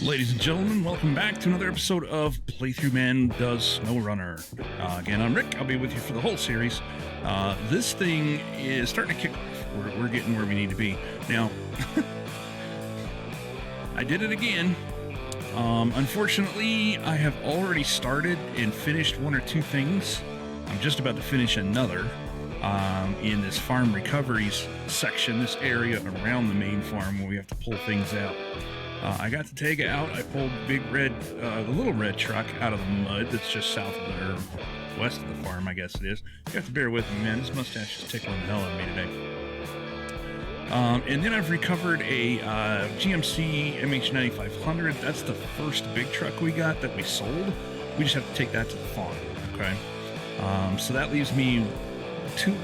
Ladies and gentlemen, welcome back to another episode of Playthrough Man Does SnowRunner. Again, I'm Rick. I'll be with you for the whole series. This thing is starting to kick off. We're getting where we need to be. Now, I did it again. Unfortunately, I have already started and finished one or two things. I'm just about to finish another in this farm recoveries section, this area around the main farm where we have to pull things out. I got the Tega out. I pulled Big Red, the little red truck out of the mud that's just south of the, or west of the farm, I guess it is. You have to bear with me, man. This mustache is tickling the hell out of me today. And then I've recovered a GMC MH9500. That's the first big truck we got that we sold. We just have to take that to the farm, okay? So that leaves me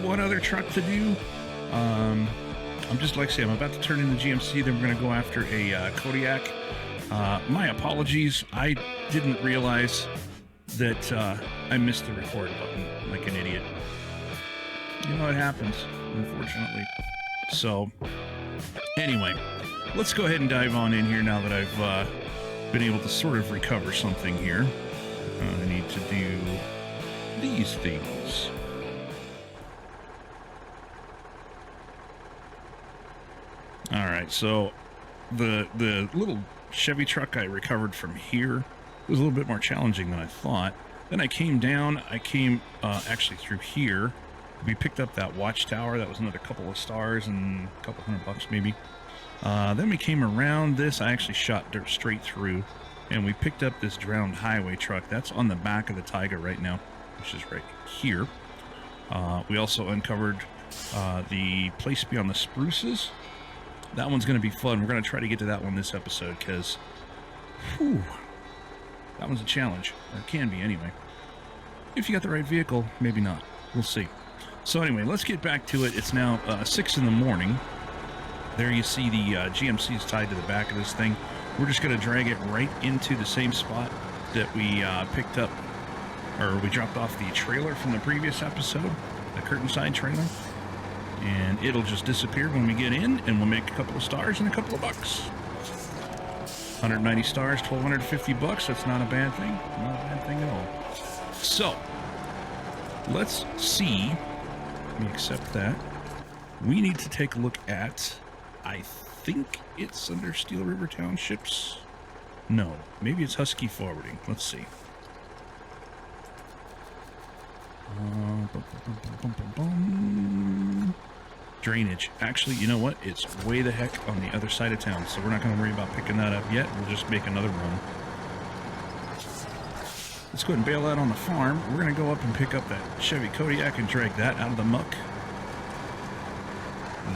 one other truck to do. I'm just, like I say, I'm about to turn in the GMC, then we're going to go after a Kodiak. My apologies, I didn't realize that I missed the record button like an idiot. You know, it happens, unfortunately. So, anyway, let's go ahead and dive on in here now that I've been able to sort of recover something here. I need to do these things. Alright, so the little Chevy truck I recovered from here was a little bit more challenging than I thought. Then I came down, actually through here. We picked up that watchtower, that was another couple of stars and a couple $100 maybe. Then we came around this, I actually shot dirt straight through, and we picked up this drowned highway truck. That's on the back of the Taiga right now, which is right here. We also uncovered the place beyond the spruces. That one's going to be fun. We're going to try to get to that one this episode because, that one's a challenge. Or it can be anyway. If you got the right vehicle, maybe not. We'll see. So anyway, let's get back to it. It's now 6 in the morning. There you see the GMC is tied to the back of this thing. We're just going to drag it right into the same spot that we picked up, or we dropped off the trailer from the previous episode, the curtain side trailer. And it'll just disappear when we get in, and we'll make a couple of stars and a couple of bucks. 190 stars, $1,250. That's not a bad thing. Not a bad thing at all. So, let's see. Let me accept that. We need to take a look at, I think it's under Steel River Townships. No, maybe it's Husky Forwarding. Let's see. Drainage. Actually, you know what? It's way the heck on the other side of town, so we're not going to worry about picking that up yet. We'll just make another run. Let's go ahead and bail out on the farm. We're going to go up and pick up that Chevy Kodiak and drag that out of the muck.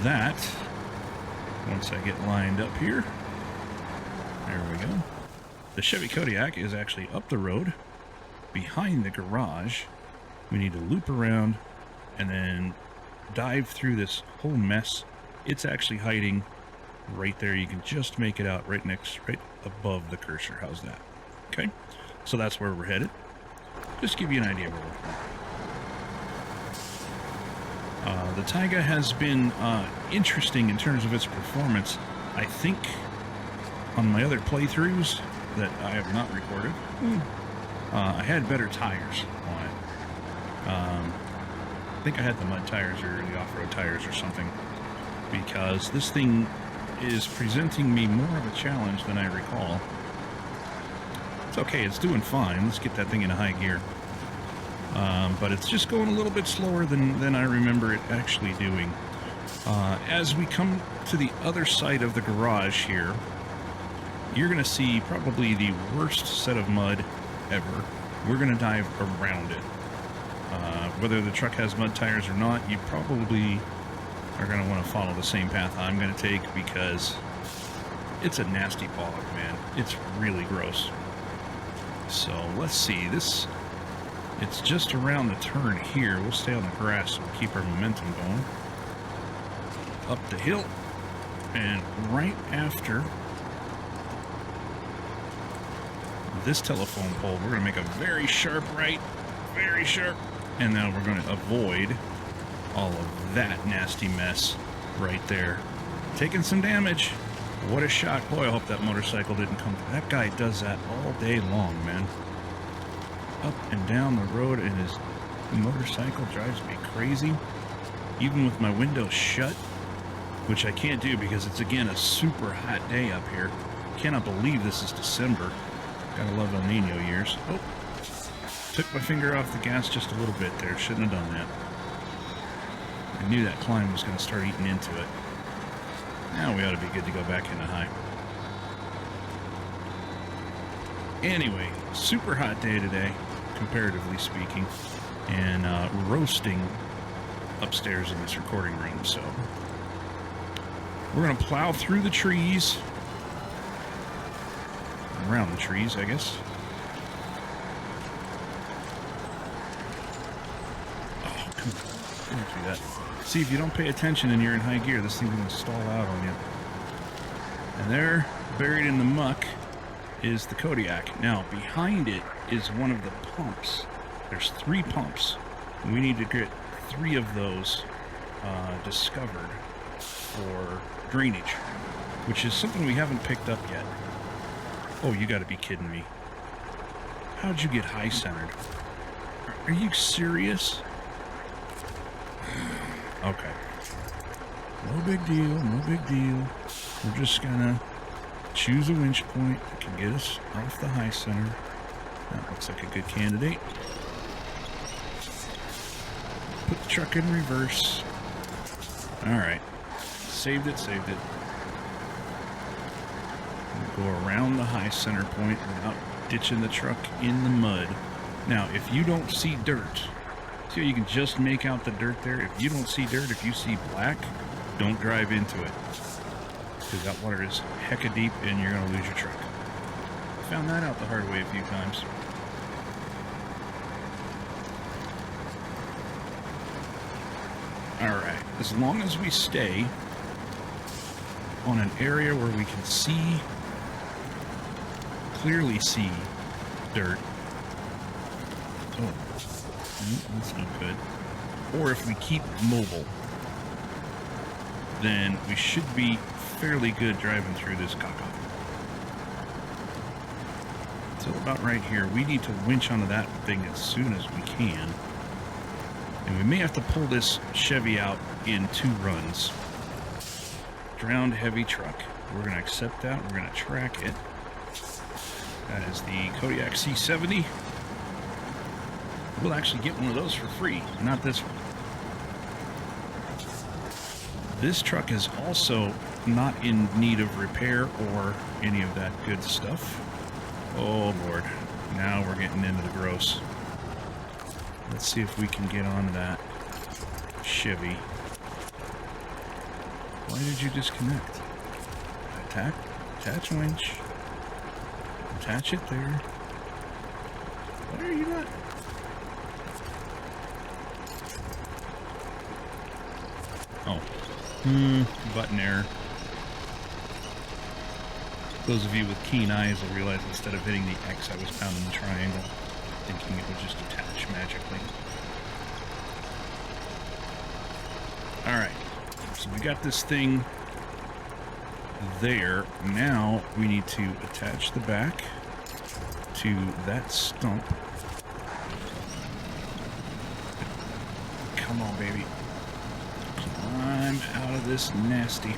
That, once I get lined up here, there we go. The Chevy Kodiak is actually up the road, behind the garage. We need to loop around and then dive through this whole mess. It's actually hiding right there. You can just make it out right above the cursor. How's that? Okay, so that's where we're headed. Just give you an idea where we're going. The Taiga has been interesting in terms of its performance. I think on my other playthroughs that I have not recorded, I had better tires on it. I think I had the mud tires or the off-road tires or something, because this thing is presenting me more of a challenge than I recall. It's okay, it's doing fine. Let's get that thing in a high gear. But it's just going a little bit slower than I remember it actually doing. As we come to the other side of the garage here, you're going to see probably the worst set of mud ever. We're going to dive around it. Whether the truck has mud tires or not, you probably are going to want to follow the same path I'm going to take, because it's a nasty bog, man. It's really gross. So let's see. It's just around the turn here. We'll stay on the grass and keep our momentum going. Up the hill, and right after this telephone pole, we're going to make a very sharp right. Very sharp. And now we're going to avoid all of that nasty mess right there. Taking some damage. What a shock. Boy, I hope that motorcycle didn't come. That guy does that all day long, man. Up and down the road, and his motorcycle drives me crazy. Even with my windows shut, which I can't do because it's, again, a super hot day up here. Cannot believe this is December. Gotta love El Nino years. Oh, took my finger off the gas just a little bit there. Shouldn't have done that. I knew that climb was going to start eating into it. Now we ought to be good to go back into high. Anyway, super hot day today, comparatively speaking, and roasting upstairs in this recording room. So we're going to plow through the trees, around the trees, I guess. Oh, come on. Don't do that. See, if you don't pay attention and you're in high gear, this thing's going to stall out on you. And there, buried in the muck, is the Kodiak. Now, behind it is one of the pumps. There's 3 pumps. And we need to get 3 of those discovered for drainage, which is something we haven't picked up yet. Oh, you got to be kidding me. How'd you get high-centered? Are you serious? Okay. No big deal, no big deal. We're just gonna choose a winch point that can get us off the high center. That looks like a good candidate. Put the truck in reverse. Alright. Saved it, saved it. Go around the high center point without ditching the truck in the mud. Now, if you don't see dirt, see how you can just make out the dirt there? If you don't see dirt, if you see black, don't drive into it. Because that water is hecka deep and you're going to lose your truck. Found that out the hard way a few times. Alright, as long as we stay on an area where we can see, clearly see dirt. Oh. That's not good. Or if we keep mobile, then we should be fairly good driving through this caca. So about right here, we need to winch onto that thing as soon as we can. And we may have to pull this Chevy out in 2 runs. Drowned heavy truck. We're going to accept that. We're going to track it. That is the Kodiak C70. We'll actually get one of those for free, not this one. This truck is also not in need of repair or any of that good stuff. Oh Lord, now we're getting into the gross. Let's see if we can get onto that Chevy. Why did you disconnect? Attach winch. Attach it there. Why are you not? Oh. Button error. Those of you with keen eyes will realize instead of hitting the X, I was pounding the triangle, thinking it would just attach magically. Alright, so we got this thing there. Now we need to attach the back to that stump. Come on, baby. Climb out of this nasty.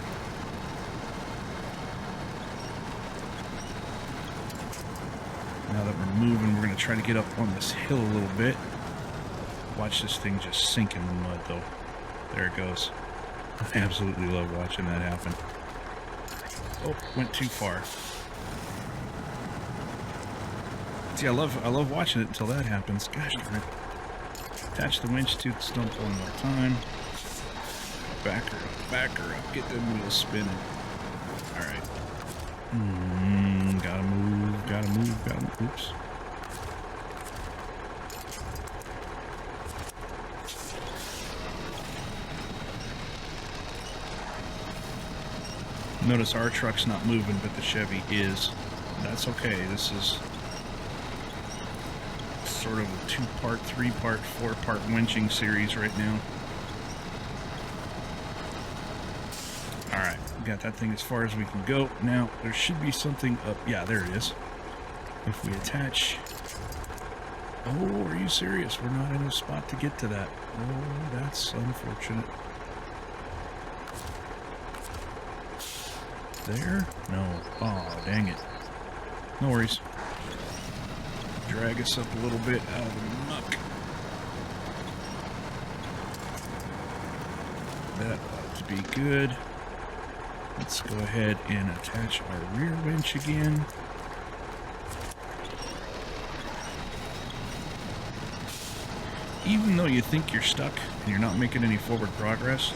Now that we're moving, we're going to try to get up on this hill a little bit. Watch this thing just sink in the mud, though. There it goes. I absolutely love watching that happen. Oh, went too far. See, I love watching it until that happens. Gosh darn it. Attach the winch to the stump one more time. Back her up, get them wheels spinning. Alright. Gotta move. Oops. Notice our truck's not moving, but the Chevy is. That's okay. This is sort of a 2-part, 3-part, 4-part winching series right now. Alright, We got that thing as far as we can go. Now, there should be something up. Yeah, there it is. If we attach... Oh, are you serious? We're not in a spot to get to that. Oh, that's unfortunate. There? No. Oh, dang it. No worries. Drag us up a little bit out of the muck. That ought to be good. Let's go ahead and attach our rear winch again. Even though you think you're stuck and you're not making any forward progress,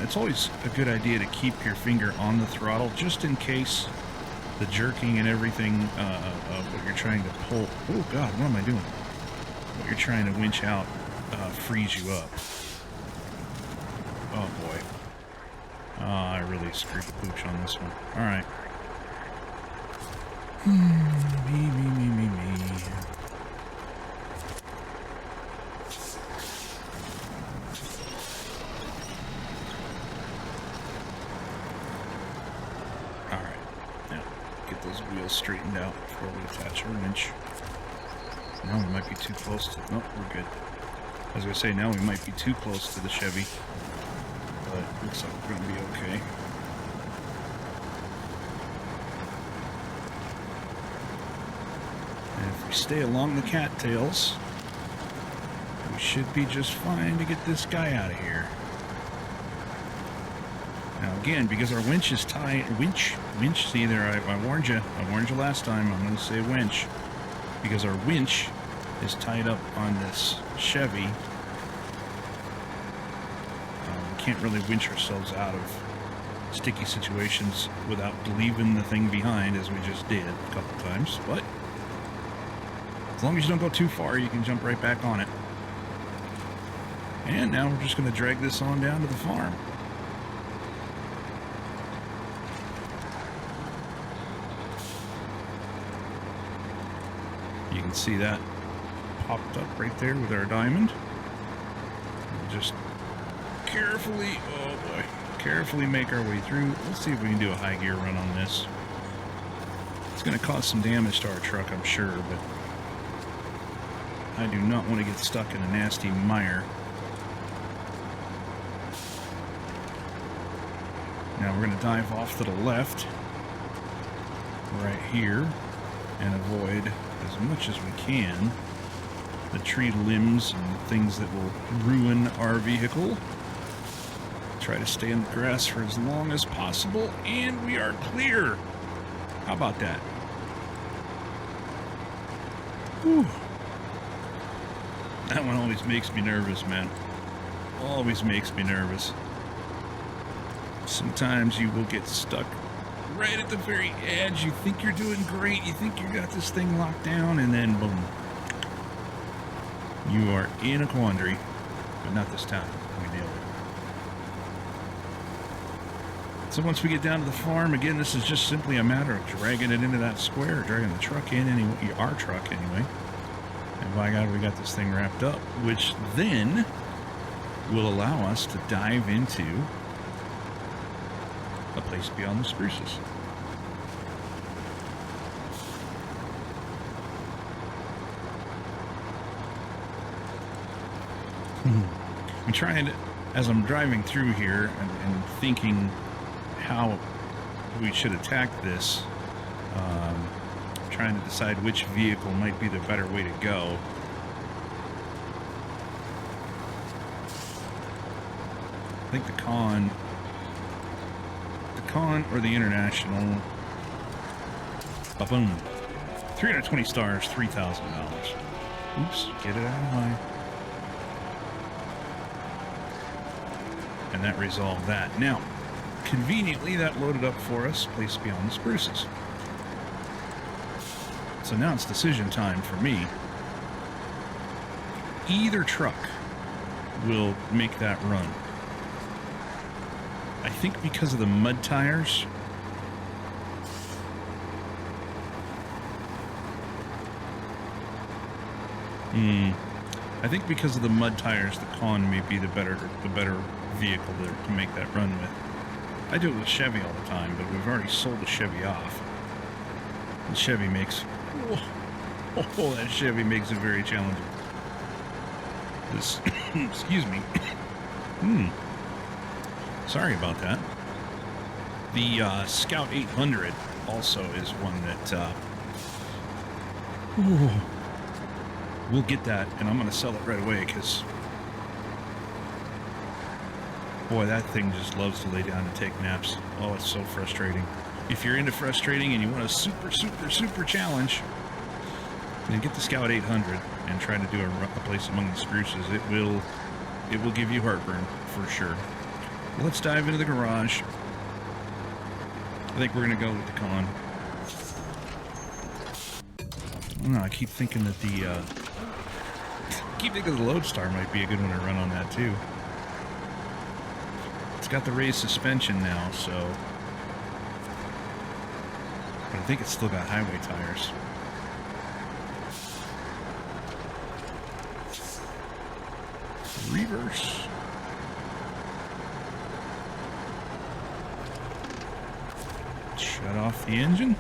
it's always a good idea to keep your finger on the throttle just in case the jerking and everything of what you're trying to pull. Oh God, what am I doing? What you're trying to winch out frees you up. Oh boy. I really screwed the pooch on this one. Alright. Me. Alright. Now, get those wheels straightened out before we attach our winch. Now we might be too close to... Nope, we're good. I was going to say, now we might be too close to the Chevy. But looks like we're going to be okay. And if we stay along the cattails, we should be just fine to get this guy out of here. Now again, because our winch is tied... Winch, see there, I warned you. I warned you last time. I'm going to say winch. Because our winch is tied up on this Chevy. Can't really winch ourselves out of sticky situations without leaving the thing behind, as we just did a couple times, but as long as you don't go too far, you can jump right back on it. And now we're just going to drag this on down to the farm. You can see that popped up right there with our diamond. Just carefully, oh boy, carefully make our way through. Let's see if we can do a high gear run on this. It's going to cause some damage to our truck, I'm sure, but I do not want to get stuck in a nasty mire. Now we're going to dive off to the left, right here, and avoid as much as we can the tree limbs and things that will ruin our vehicle. Try to stay in the grass for as long as possible, and we are clear. How about that? Whew. That one always makes me nervous, man. Always makes me nervous. Sometimes you will get stuck right at the very edge. You think you're doing great. You think you got this thing locked down, and then boom. You are in a quandary. But not this time. We nailed it. So once we get down to the farm, again, this is just simply a matter of dragging it into that square, dragging the truck in, anyway, our truck anyway. And by God, we got this thing wrapped up, which then will allow us to dive into a place beyond the spruces. I'm trying to, as I'm driving through here and thinking how we should attack this, trying to decide which vehicle might be the better way to go. I think the Con or the International. Ba-boom. 320 stars, $3,000. Oops, get it out of the way. And that resolved that. Now, conveniently, that loaded up for us, place beyond the spruces. So now it's decision time for me. Either truck will make that run. I think because of the mud tires, I think because of the mud tires, the Con may be the better vehicle to make that run with. I do it with Chevy all the time, but we've already sold the Chevy off. The Chevy makes... Oh, that Chevy makes it very challenging. This... excuse me. Sorry about that. The Scout 800 also is one that... we'll get that, and I'm going to sell it right away, because... Boy, that thing just loves to lay down and take naps. Oh, it's so frustrating. If you're into frustrating and you want a super challenge, then get the Scout 800 and try to do a place among the spruces. It will give you heartburn, for sure. Let's dive into the garage. I think we're going to go with the con. I don't know, I keep thinking that the Lodestar might be a good one to run on that, too. It's got the raised suspension now, so... But I think it's still got highway tires. Reverse. Shut off the engine.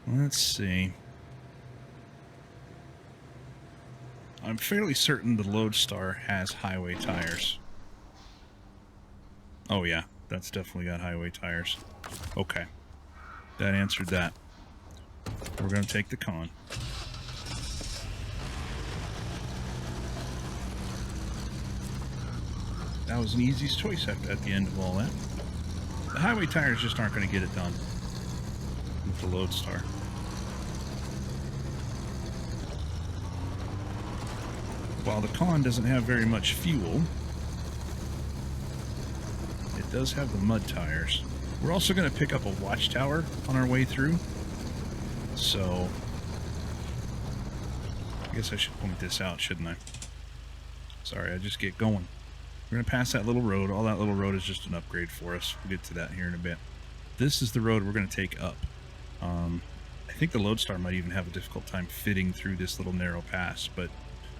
Let's see. I'm fairly certain the Lodestar has highway tires. Oh yeah, that's definitely got highway tires. Okay. That answered that. We're going to take the con. That was an easy choice at the end of all that. The highway tires just aren't going to get it done with the Lodestar. While the con doesn't have very much fuel, it does have the mud tires. We're also going to pick up a watchtower on our way through. So, I guess I should point this out, shouldn't I? Sorry, I just get going. We're going to pass that little road. All that little road is just an upgrade for us. We'll get to that here in a bit. This is the road we're going to take up. I think the Lodestar might even have a difficult time fitting through this little narrow pass, but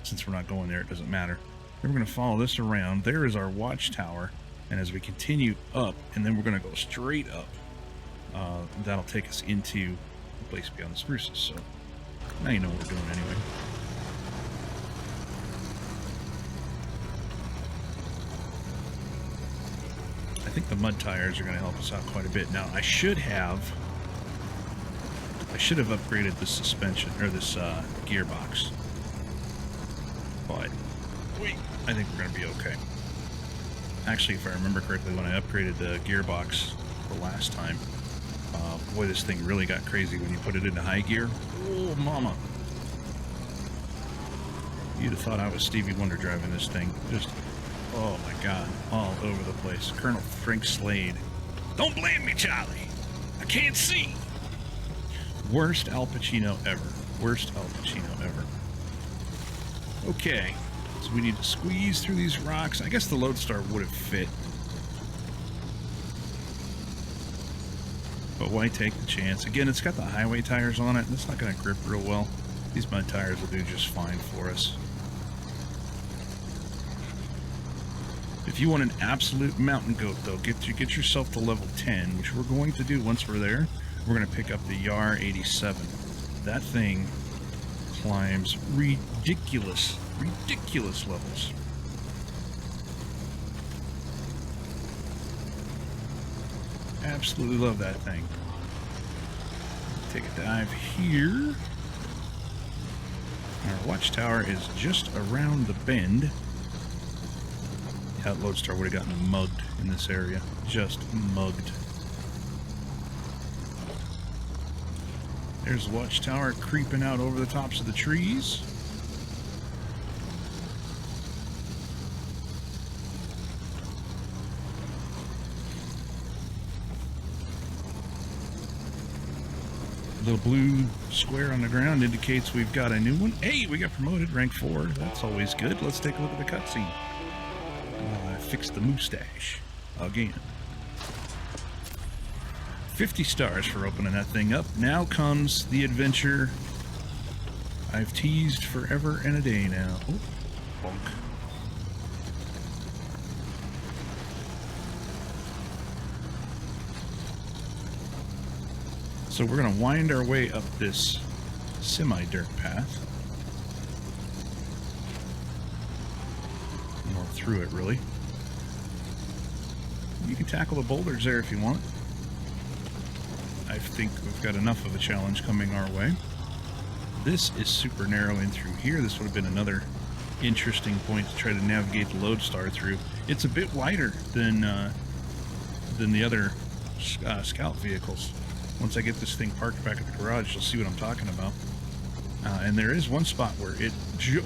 since we're not going there, it doesn't matter. Then we're going to follow this around. There is our watchtower. And as we continue up, and then we're going to go straight up, that'll take us into the place beyond the spruces. So now you know what we're doing anyway. I think the mud tires are going to help us out quite a bit. Now I should have upgraded the suspension or this gearbox, but I think we're going to be okay. Actually, if I remember correctly, when I upgraded the gearbox the last time, boy, this thing really got crazy when you put it into high gear. Oh, mama. You'd have thought I was Stevie Wonder driving this thing. Just, oh my God, all over the place. Colonel Frank Slade. Don't blame me, Charlie. I can't see. Worst Al Pacino ever. Worst Al Pacino ever. Okay. So we need to squeeze through these rocks. I guess the Lodestar would have fit. But why take the chance? Again, it's got the highway tires on it, and it's not going to grip real well. These mud tires will do just fine for us. If you want an absolute mountain goat, though, get yourself to level 10, which we're going to do once we're there. We're going to pick up the Yar 87. That thing climbs ridiculous levels. Absolutely love that thing. Take a dive here. Our watchtower is just around the bend. That Lodestar would have gotten mugged in this area. Just mugged. There's the watchtower creeping out over the tops of the trees. The little blue square on the ground indicates we've got a new one. Hey, we got promoted, rank 4. That's always good. Let's take a look at the cutscene. I fixed the mustache again. 50 stars for opening that thing up. Now comes the adventure I've teased forever and a day now. Oh, bonk. So we're going to wind our way up this semi-dirt path. Or through it, really. You can tackle the boulders there if you want. I think we've got enough of a challenge coming our way. This is super narrow in through here. This would have been another interesting point to try to navigate the lodestar through. It's a bit wider than the other scout vehicles. Once I get this thing parked back at the garage, you'll see what I'm talking about. And there is one spot where it...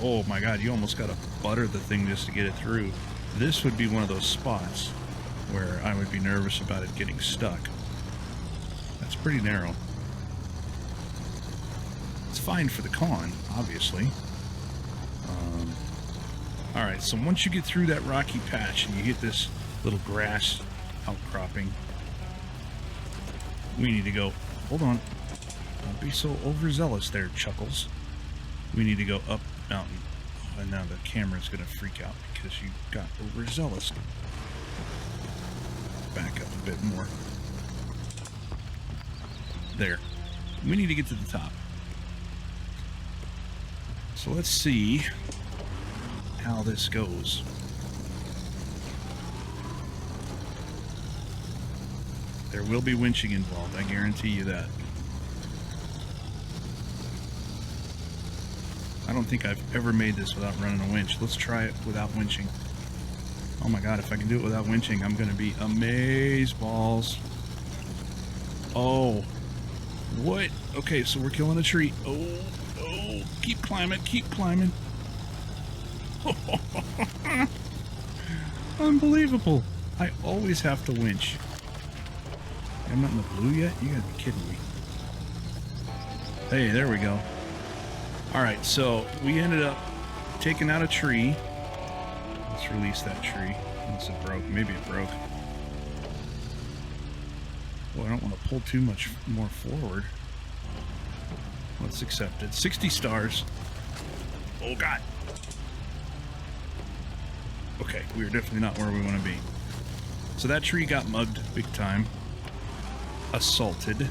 Oh my god, you almost got to butter the thing just to get it through. This would be one of those spots where I would be nervous about it getting stuck. That's pretty narrow. It's fine for the con, obviously. Alright, so once you get through that rocky patch and you hit this little grass outcropping, we need to go... Hold on. Don't be so overzealous there, Chuckles. We need to go up the mountain. And now the camera's going to freak out because you got overzealous. Back up a bit more. There. We need to get to the top. So let's see how this goes. There will be winching involved, I guarantee you that. I don't think I've ever made this without running a winch. Let's try it without winching. Oh my god, if I can do it without winching, I'm gonna be amazeballs. Oh. What? Okay, so we're killing a tree. Oh, keep climbing, keep climbing. Unbelievable. I always have to winch. I'm not in the blue yet? You gotta be kidding me. Hey, there we go. Alright, so we ended up taking out a tree. Let's release that tree. Unless it broke. Maybe it broke. Well, I don't want to pull too much more forward. Let's accept it. 60 stars. Oh, God. Okay, we're definitely not where we want to be. So that tree got mugged big time. Assaulted.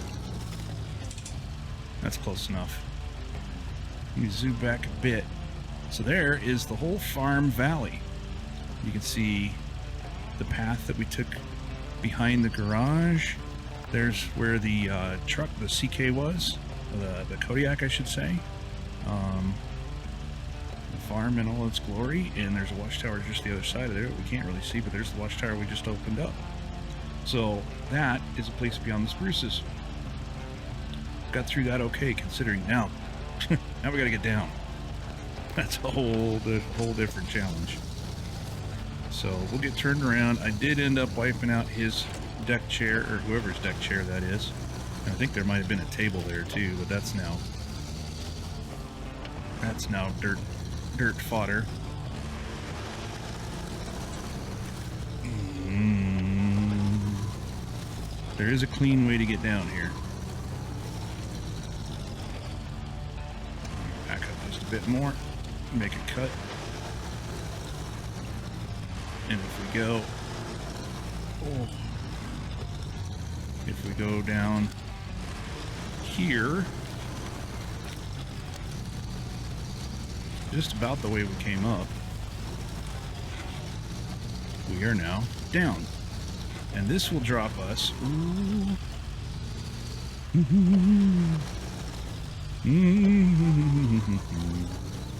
That's close enough. Let me zoom back a bit. So there is the whole farm valley. You can see the path that we took behind the garage. There's where the truck, the CK was. The Kodiak, I should say. The farm in all its glory. And there's a watchtower just the other side of there that we can't really see, but there's the watchtower we just opened up. So that is a place beyond the spruces. Got through that okay, considering now. Now we gotta get down. That's a whole different challenge. So we'll get turned around. I did end up wiping out his deck chair, or whoever's deck chair that is. And I think there might have been a table there too, but that's now dirt fodder. There is a clean way to get down here. Back up just a bit more. Make a cut. And if we go... Oh. If we go down here... Just about the way we came up. We are now down. And this will drop us.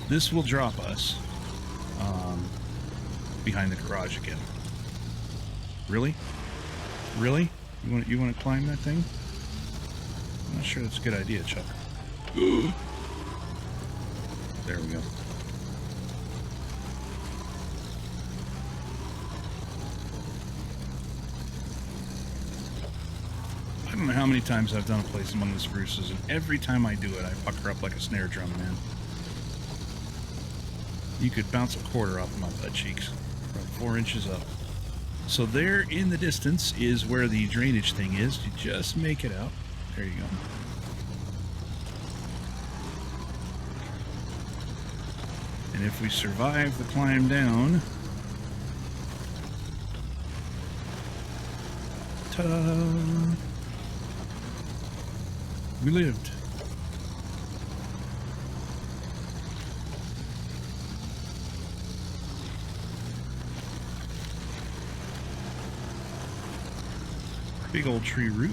This will drop us behind the garage again. Really? Really? You want to climb that thing? I'm not sure that's a good idea, Chuck. There we go. I don't know how many times I've done a place among the spruces, and every time I do it, I pucker up like a snare drum, man. You could bounce a quarter off my butt cheeks. About 4 inches up. So there in the distance is where the drainage thing is. You just make it out. There you go. And if we survive the climb down... Ta-da! We lived. Big old tree root.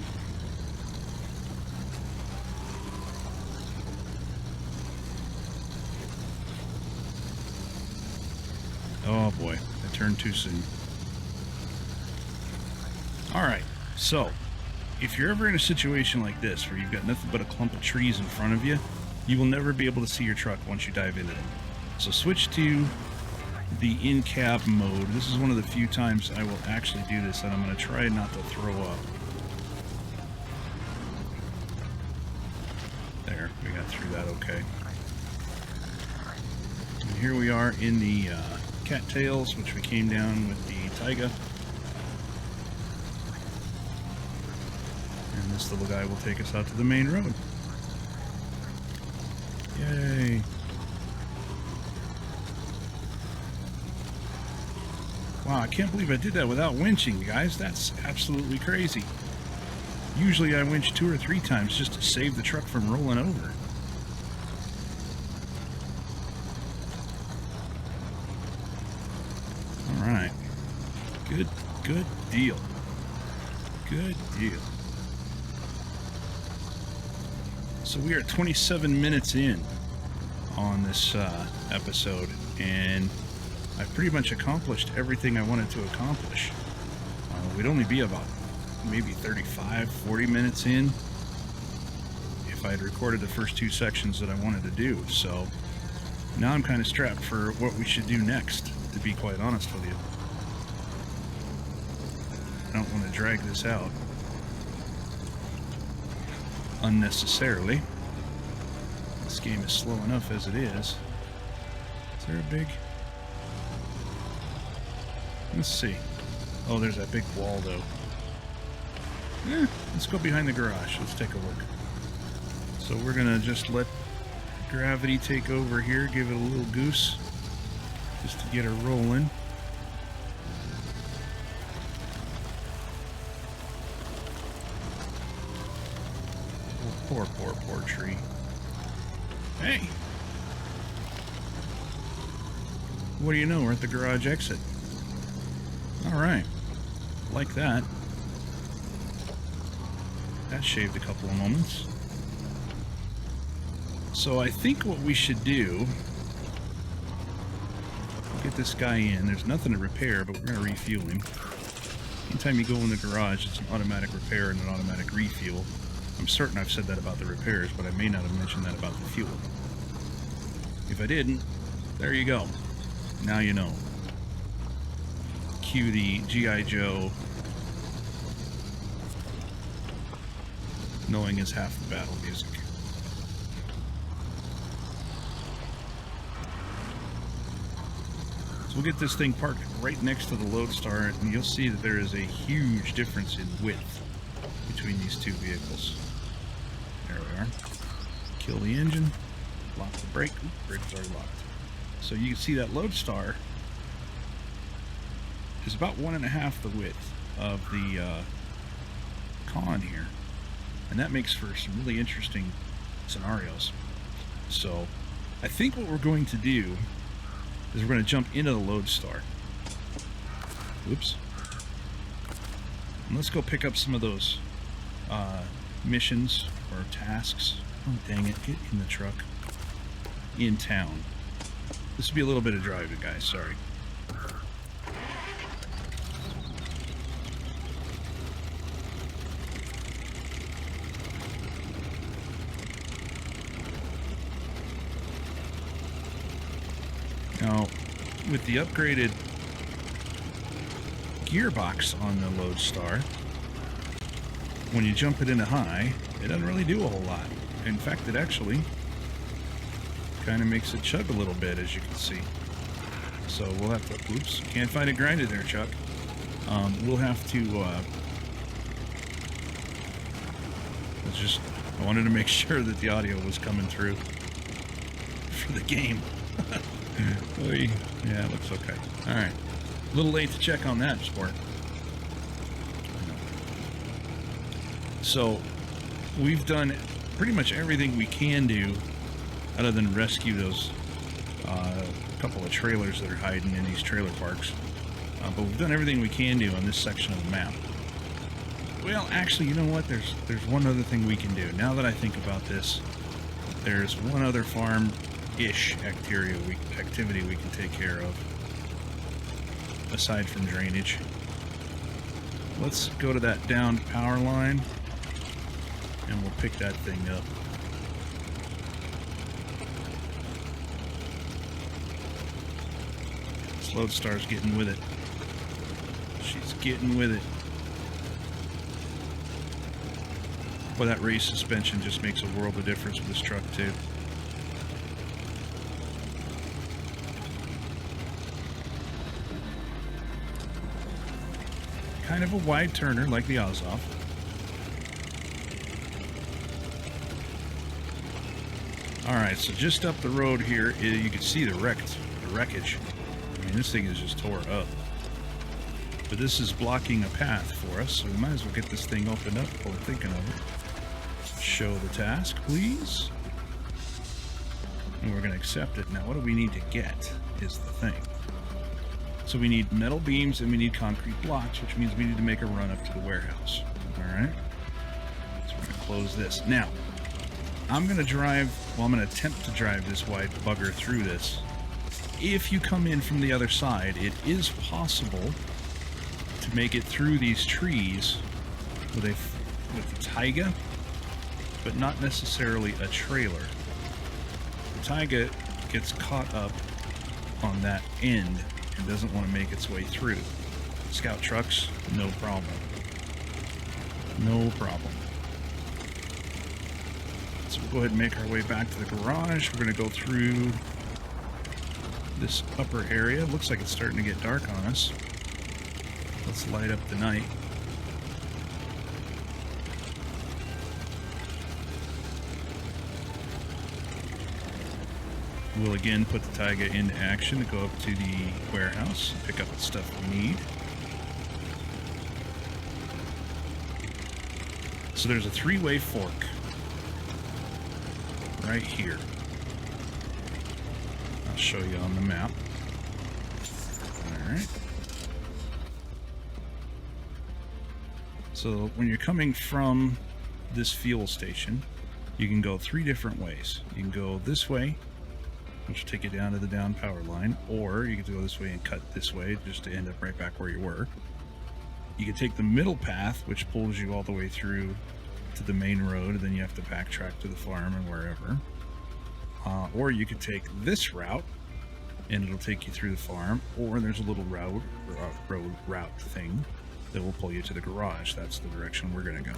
Oh boy, I turned too soon. Alright, so if you're ever in a situation like this where you've got nothing but a clump of trees in front of you, you will never be able to see your truck once you dive into them. So switch to the in-cab mode. This is one of the few times I will actually do this, and I'm going to try not to throw up. There, we got through that okay. And here we are in the cattails, which we came down with the taiga. And this little guy will take us out to the main road. Yay! Wow, I can't believe I did that without winching, guys. That's absolutely crazy. Usually I winch 2 or 3 times just to save the truck from rolling over. Alright. Good deal. Good deal. So we are 27 minutes in on this episode, and I've pretty much accomplished everything I wanted to accomplish. We'd only be about maybe 35, 40 minutes in if I had recorded the first 2 sections that I wanted to do. So now I'm kind of strapped for what we should do next, to be quite honest with you. I don't want to drag this out unnecessarily. This game is slow enough as it is. Is there a big... Let's see. Oh, there's that big wall, though. Let's go behind the garage. Let's take a look. So we're going to just let gravity take over here, give it a little goose, just to get her rolling. Oh, poor tree. Hey! What do you know? We're at the garage exit. Alright. Like that. That shaved a couple of moments. So I think what we should do... Get this guy in. There's nothing to repair, but we're going to refuel him. Anytime you go in the garage, it's an automatic repair and an automatic refuel. I'm certain I've said that about the repairs, but I may not have mentioned that about the fuel. If I didn't, there you go. Now you know. Cue the G.I. Joe knowing is half the battle music. So we'll get this thing parked right next to the Lodestar, and you'll see that there is a huge difference in width between these two vehicles. There we are. Kill the engine, lock the brake. Ooh, brake's already locked. So you can see that Lodestar is about 1.5 the width of the Con here, and that makes for some really interesting scenarios. So I think what we're going to do is we're going to jump into the Lodestar. Oops. And let's go pick up some of those missions or tasks. Oh, dang it. Get in the truck. In town. This will be a little bit of driving, guys. Sorry. Now, with the upgraded gearbox on the Lodestar, when you jump it into high, it doesn't really do a whole lot. In fact, it actually kind of makes it chug a little bit, as you can see. So we'll have to... Oops, can't find it grinded there, Chuck. We'll have to... let's just... I wanted to make sure that the audio was coming through for the game. Yeah, it looks okay. Alright. A little late to check on that sport. So, we've done pretty much everything we can do other than rescue those couple of trailers that are hiding in these trailer parks. But we've done everything we can do on this section of the map. Well, actually, you know what? There's one other thing we can do. Now that I think about this, there's one other farm-ish activity we can take care of, aside from drainage. Let's go to that downed power line, and we'll pick that thing up. This Lodestar's getting with it. She's getting with it. Well, that raised suspension just makes a world of difference with this truck, too. Kind of a wide turner, like the Azov. Alright, so just up the road here, you can see the wreckage. I mean, this thing is just tore up. But this is blocking a path for us, so we might as well get this thing opened up while we're thinking of it. Show the task, please. And we're going to accept it. Now, what do we need to get is the thing. So we need metal beams and we need concrete blocks, which means we need to make a run up to the warehouse. Alright? So we're going to close this. Now, I'm going to attempt to drive this wide bugger through this. If you come in from the other side, it is possible to make it through these trees with a taiga, but not necessarily a trailer. The taiga gets caught up on that end and doesn't want to make its way through. Scout trucks, no problem. No problem. So we'll go ahead and make our way back to the garage. We're going to go through this upper area. Looks like it's starting to get dark on us. Let's light up the night. We'll again put the taiga into action to go up to the warehouse and pick up the stuff we need. So there's a three-way fork right here. I'll show you on the map. Alright. So when you're coming from this fuel station, you can go three different ways. You can go this way, which will take you down to the down power line, or you can go this way and cut this way just to end up right back where you were. You can take the middle path, which pulls you all the way through to the main road, and then you have to backtrack to the farm and wherever. Or you could take this route, and it'll take you through the farm, or there's a little road thing that will pull you to the garage. That's the direction we're going to go.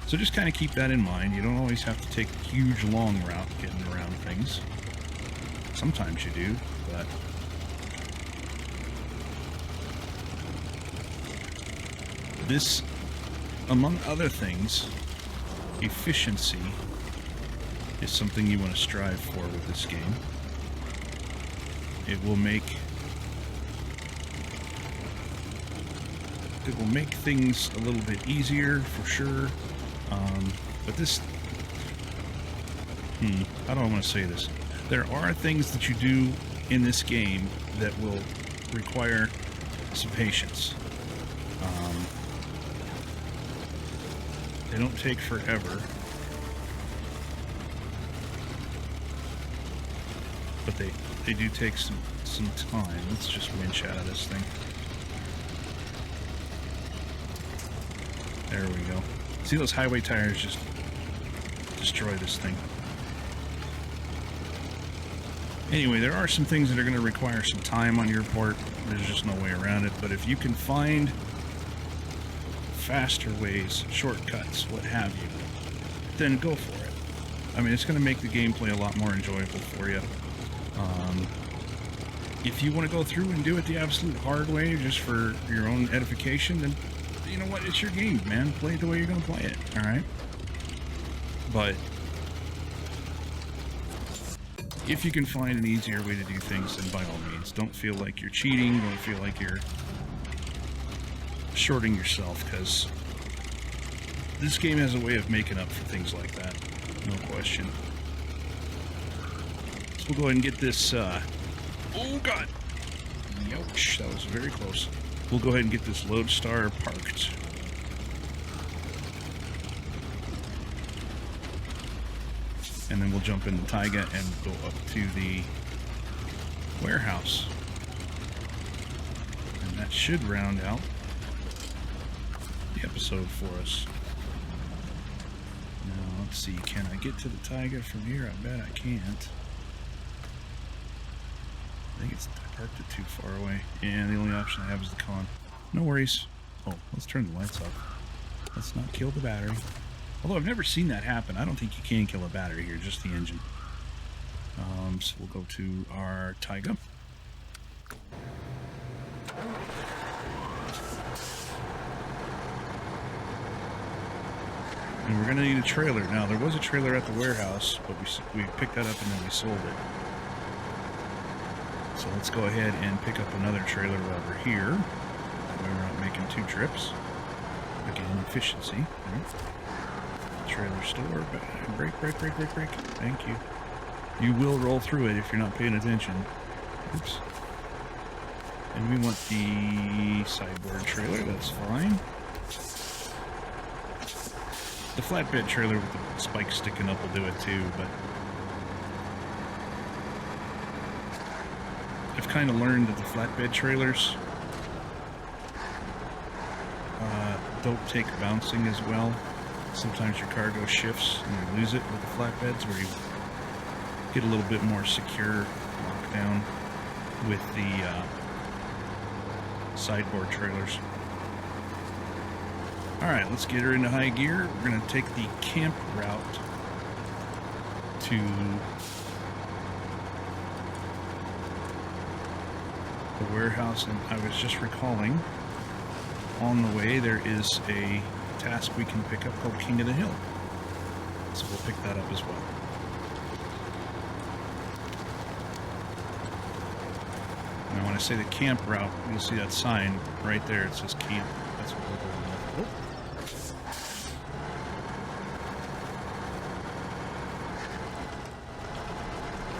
So just kind of keep that in mind. You don't always have to take a huge long route getting around things. Sometimes you do, but this, among other things, efficiency is something you want to strive for with this game. It will make things a little bit easier for sure. But this, how do I want to say this? There are things that you do in this game that will require some patience. They don't take forever, but they do take some time. Let's just winch out of this thing. There we go. See, those highway tires just destroy this thing. Anyway, there are some things that are going to require some time on your part. There's just no way around it. But if you can find faster ways, shortcuts, what have you, then go for it. I mean, it's going to make the gameplay a lot more enjoyable for you. If you want to go through and do it the absolute hard way just for your own edification, then you know what? It's your game, man. Play it the way you're going to play it, alright? But if you can find an easier way to do things, then by all means, don't feel like you're cheating, don't feel like you're shorting yourself, because this game has a way of making up for things like that. No question. So we'll go ahead and get this, oh god! Ouch, that was very close. We'll go ahead and get this Lodestar parked. And then we'll jump in the Taiga and go up to the warehouse. And that should round out the episode for us. Now, let's see, can I get to the Taiga from here? I bet I can't. I think it's parked it too far away. And the only option I have is the con. No worries. Oh, let's turn the lights off. Let's not kill the battery. Although I've never seen that happen. I don't think you can kill a battery here, just the engine. So we'll go to our Taiga. And we're going to need a trailer. Now, there was a trailer at the warehouse, but we picked that up and then we sold it. So let's go ahead and pick up another trailer while we're here. That way we're not making two trips. Again, efficiency. Right. Trailer store. Brake. Thank you. You will roll through it if you're not paying attention. Oops. And we want the sideboard trailer. That's fine. The flatbed trailer with the spikes sticking up will do it too, but I've kind of learned that the flatbed trailers don't take bouncing as well. Sometimes your cargo shifts and you lose it with the flatbeds, where you get a little bit more secure lockdown with the sideboard trailers. Alright, let's get her into high gear. We're going to take the camp route to the warehouse, and I was just recalling on the way there is a task we can pick up called King of the Hill. So we'll pick that up as well. Now when I say the camp route, you'll see that sign right there. It says camp. That's what we're going with.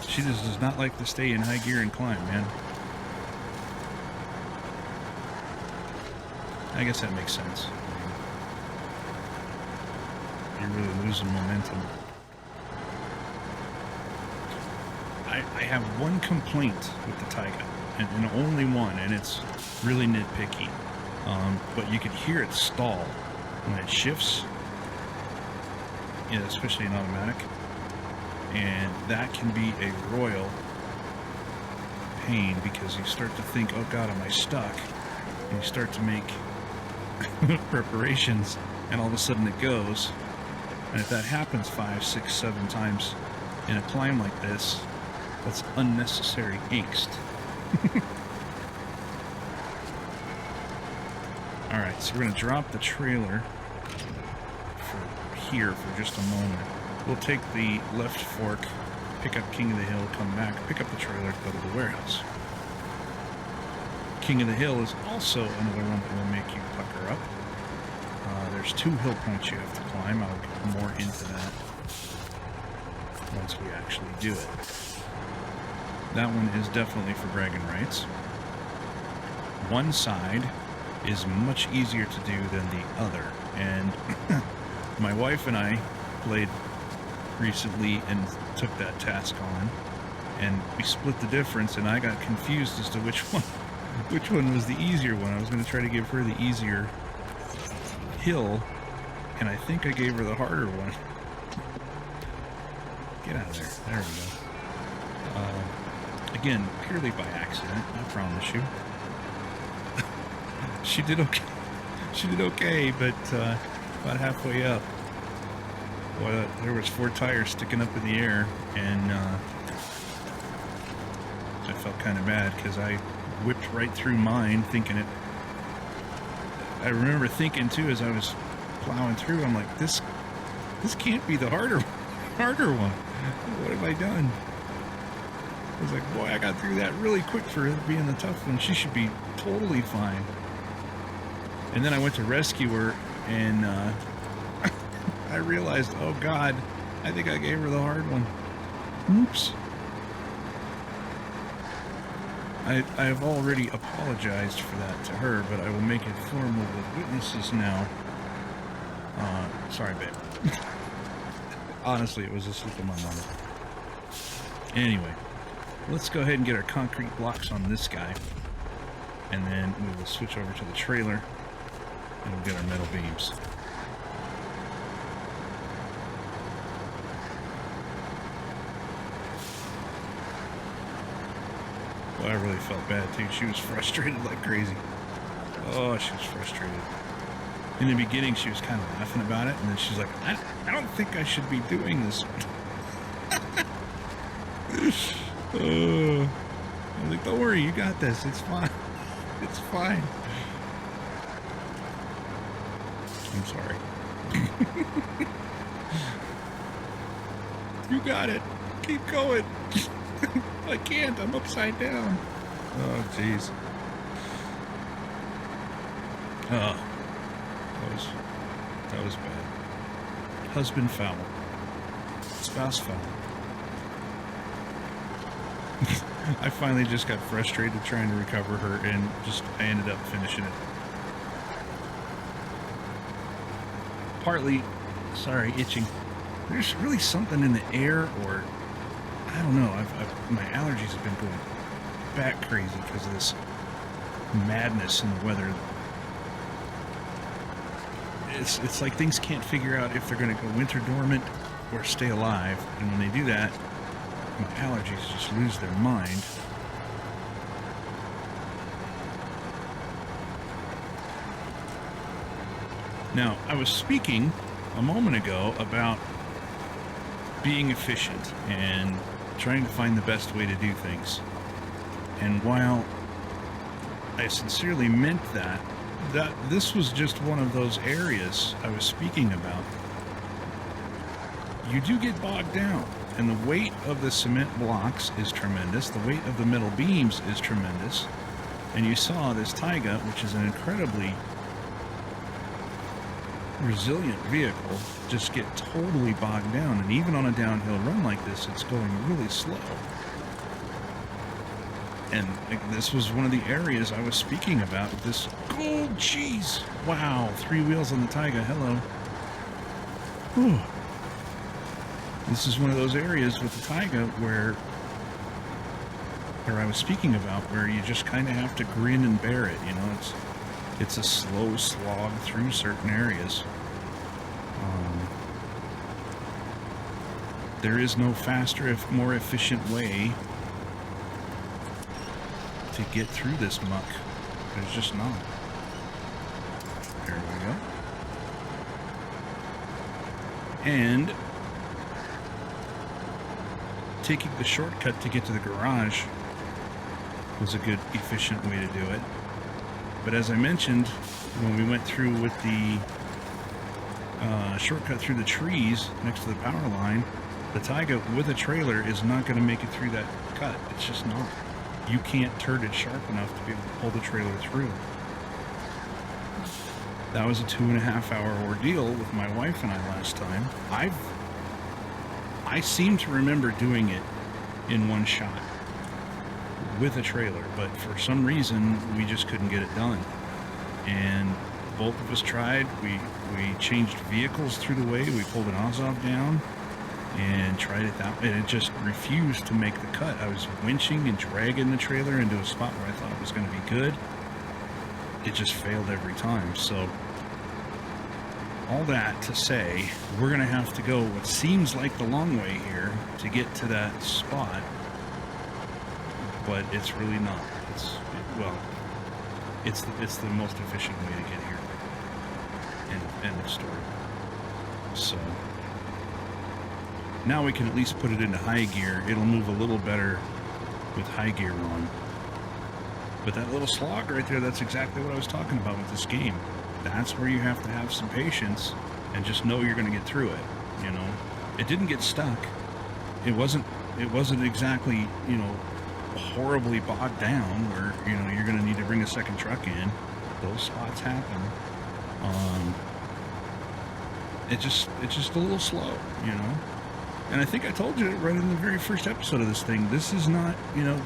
Oh. She just does not like to stay in high gear and climb, man. I guess that makes sense. You're really losing momentum. I have one complaint with the Taiga, and only one, and it's really nitpicky. But you can hear it stall when it shifts, especially in automatic. And that can be a royal pain, because you start to think, oh god, am I stuck? And you start to make preparations, and all of a sudden it goes. And if that happens 5, 6, 7 times in a climb like this, that's unnecessary angst. Alright, so we're going to drop the trailer here for just a moment. We'll take the left fork, pick up King of the Hill, come back, pick up the trailer, go to the warehouse. King of the Hill is also another one that will make you pucker up. There's 2 hill points you have to climb. I'll get more into that once we actually do it. That one is definitely for bragging rights. One side is much easier to do than the other, and my wife and I played recently and took that task on, and we split the difference, and I got confused as to which one was the easier one. I was going to try to give her the easier hill, and I think I gave her the harder one. Get out of there. There we go. Again, purely by accident, I promise you. She did okay. She did okay, but about halfway up, well, there was 4 tires sticking up in the air, and I felt kind of bad because I whipped right through mine, thinking it. I remember thinking too, as I was plowing through, I'm like, this can't be the harder one. What have I done? I was like, boy, I got through that really quick for it being the tough one. She should be totally fine. And then I went to rescue her, and I realized, oh God, I think I gave her the hard one. Oops. I've already apologized for that to her, but I will make it formal with witnesses now. Sorry, babe. Honestly, it was a slip of my mind. Anyway, let's go ahead and get our concrete blocks on this guy. And then we will switch over to the trailer and we'll get our metal beams. Well, I really felt bad too. She was frustrated like crazy. Oh, she was frustrated. In the beginning, she was kind of laughing about it, and then she's like, I don't think I should be doing this. I'm like, don't worry, you got this. It's fine. It's fine. I'm sorry. You got it. Keep going. I can't. I'm upside down. Oh, jeez. Oh. That was bad. Husband foul. Spouse foul. I finally just got frustrated trying to recover her, and I ended up finishing it. Partly, sorry, itching. There's really something in the air, or I don't know. My allergies have been going bat crazy because of this madness in the weather. It's like things can't figure out if they're going to go winter dormant or stay alive, and when they do that, my allergies just lose their mind. Now, I was speaking a moment ago about being efficient and trying to find the best way to do things. And while I sincerely meant that this was just one of those areas I was speaking about. You do get bogged down, and the weight of the cement blocks is tremendous. The weight of the metal beams is tremendous. And you saw this Taiga, which is an incredibly resilient vehicle, just get totally bogged down. And even on a downhill run like this, it's going really slow. And this was one of the areas I was speaking about. This, oh, jeez. Wow, 3 wheels on the Taiga. Hello. Whew. This is one of those areas with the Taiga where I was speaking about, where you just kind of have to grin and bear it. You know, it's a slow slog through certain areas. There is no faster, more efficient way to get through this muck. There's just not. There we go. And taking the shortcut to get to the garage was a good, efficient way to do it. But as I mentioned, when we went through with the shortcut through the trees next to the power line, the Taiga with a trailer is not going to make it through that cut. It's just not. You can't turn it sharp enough to be able to pull the trailer through. That was a 2.5 hour ordeal with my wife and I last time. I seem to remember doing it in one shot with a trailer, but for some reason we just couldn't get it done. And both of us tried. We changed vehicles through the way. We pulled an Azov down and tried it that way, and it just refused to make the cut. I was winching and dragging the trailer into a spot where I thought it was going to be good. It just failed every time. So all that to say, we're going to have to go what seems like the long way here to get to that spot, but it's really not. It's the most efficient way to get here. End of story. So now we can at least put it into high gear. It'll move a little better with high gear on. But that little slog right there, that's exactly what I was talking about with this game. That's where you have to have some patience and just know you're going to get through it. You know, it didn't get stuck. It wasn't exactly, you know, horribly bogged down where, you know, you're going to need to bring a second truck in. Those spots happen. It's just a little slow, you know. And I think I told you right in the very first episode of this thing, this is not, you know,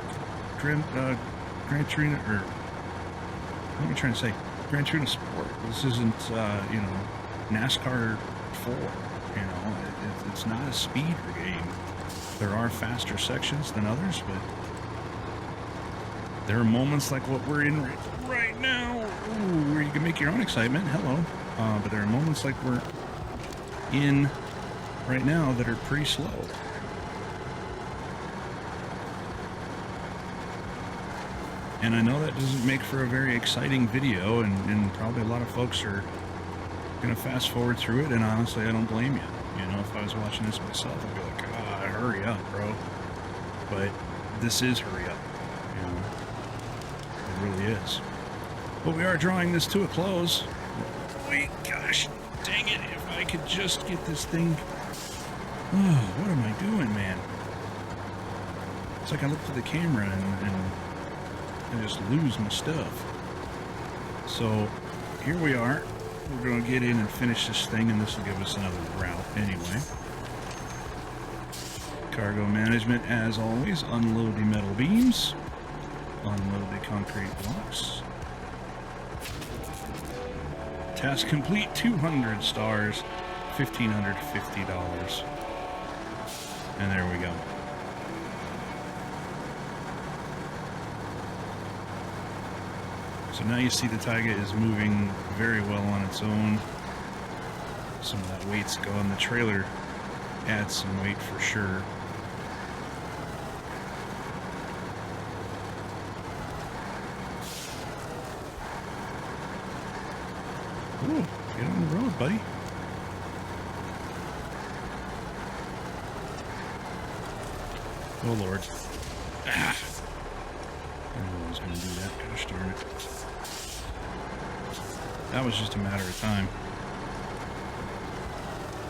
Gran Turismo, or what am I trying to say? Gran Turismo Sport. This isn't, you know, NASCAR 4. You know, it's not a speed game. There are faster sections than others, but there are moments like what we're in right now, where you can make your own excitement. Hello. But there are moments like we're in right now that are pretty slow. And I know that doesn't make for a very exciting video, and probably a lot of folks are going to fast forward through it, and honestly, I don't blame you. You know, if I was watching this myself, I'd be like, hurry up, bro. But this is hurry up. You know, it really is. But we are drawing this to a close. Wait, gosh, dang it, if I could just get this thing... Oh, what am I doing, man? It's like I look at the camera and I just lose my stuff. So, here we are. We're going to get in and finish this thing, and this will give us another route anyway. Cargo management, as always. Unload the metal beams. Unload the concrete blocks. Task complete, 200 stars, $1,550. And there we go. So now you see the Taiga is moving very well on its own. Some of that weight's go on the trailer. Adds some weight for sure. Ooh, get on the road, buddy. Oh, Lord. Ah! I knew I was going to do that. Gosh darn it. That was just a matter of time.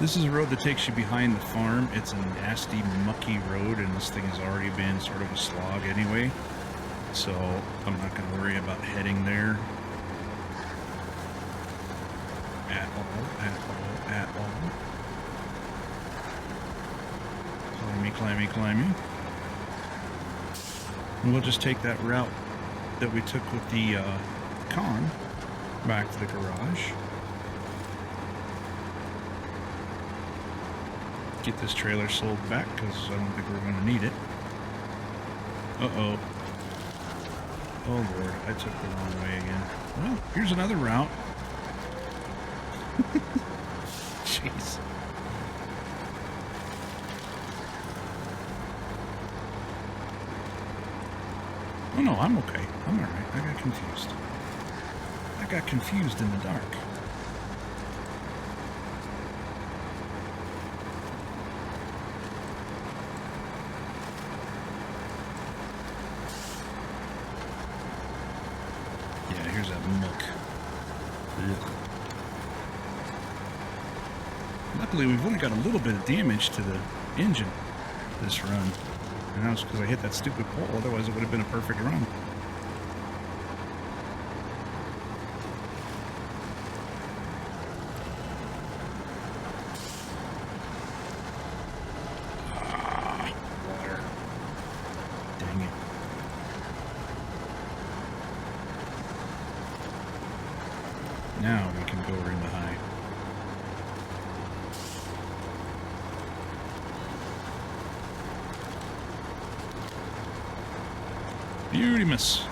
This is a road that takes you behind the farm. It's a nasty, mucky road, and this thing has already been sort of a slog anyway. So I'm not going to worry about heading there at all. Climby, climby. And we'll just take that route that we took with the con back to the garage. Get this trailer sold back because I don't think we're going to need it. Uh-oh. Oh, Lord, I took the wrong way again. Well, here's another route. Jeez. Oh, no, I'm okay. I'm all right. I got confused. I got confused in the dark. Yeah, here's that muck. Ugh. Luckily, we've only got a little bit of damage to the engine this run. And that was because I hit that stupid pole, otherwise it would have been a perfect run. Ah, water. Dang it. Now we can go in the high. Beautimus.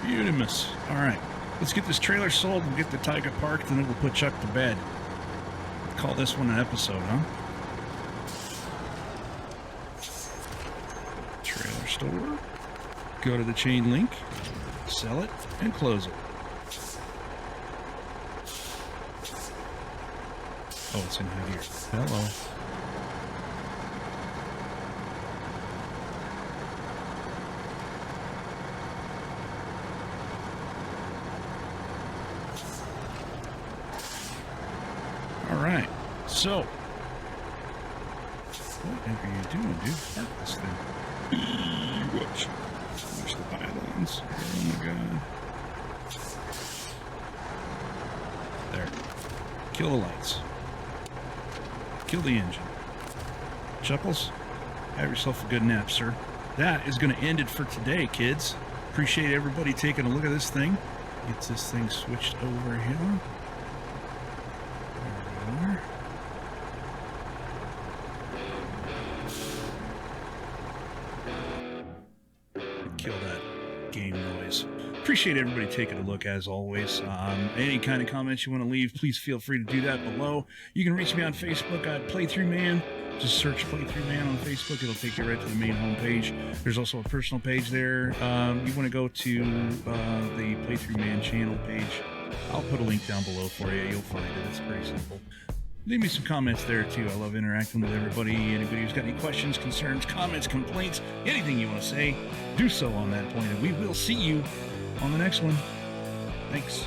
Beautimus. Alright. Let's get this trailer sold and get the Taiga parked, and then we'll put Chuck to bed. Call this one an episode, huh? Trailer store. Go to the chain link. Sell it and close it. Oh, it's in here. Hello. Alright, so whatever you're doing, dude, park this thing. Watch the pylons. Oh my god. There. Kill the lights. Kill the engine. Chuckles, have yourself a good nap, sir. That is going to end it for today, kids. Appreciate everybody taking a look at this thing. Get this thing switched over here. There we are. Kill that game noise. Appreciate everybody taking a look, as always. Any kind of comments you want to leave, please feel free to do that below. You can reach me on Facebook at Playthrough-Man. Just search Playthrough-Man on Facebook. It'll take you right to the main homepage. There's also a personal page there. You want to go to the Playthrough-Man channel page. I'll put a link down below for you. You'll find it. It's pretty simple. Leave me some comments there, too. I love interacting with everybody. Anybody who's got any questions, concerns, comments, complaints, anything you want to say, do so on that point. And we will see you on the next one. Thanks.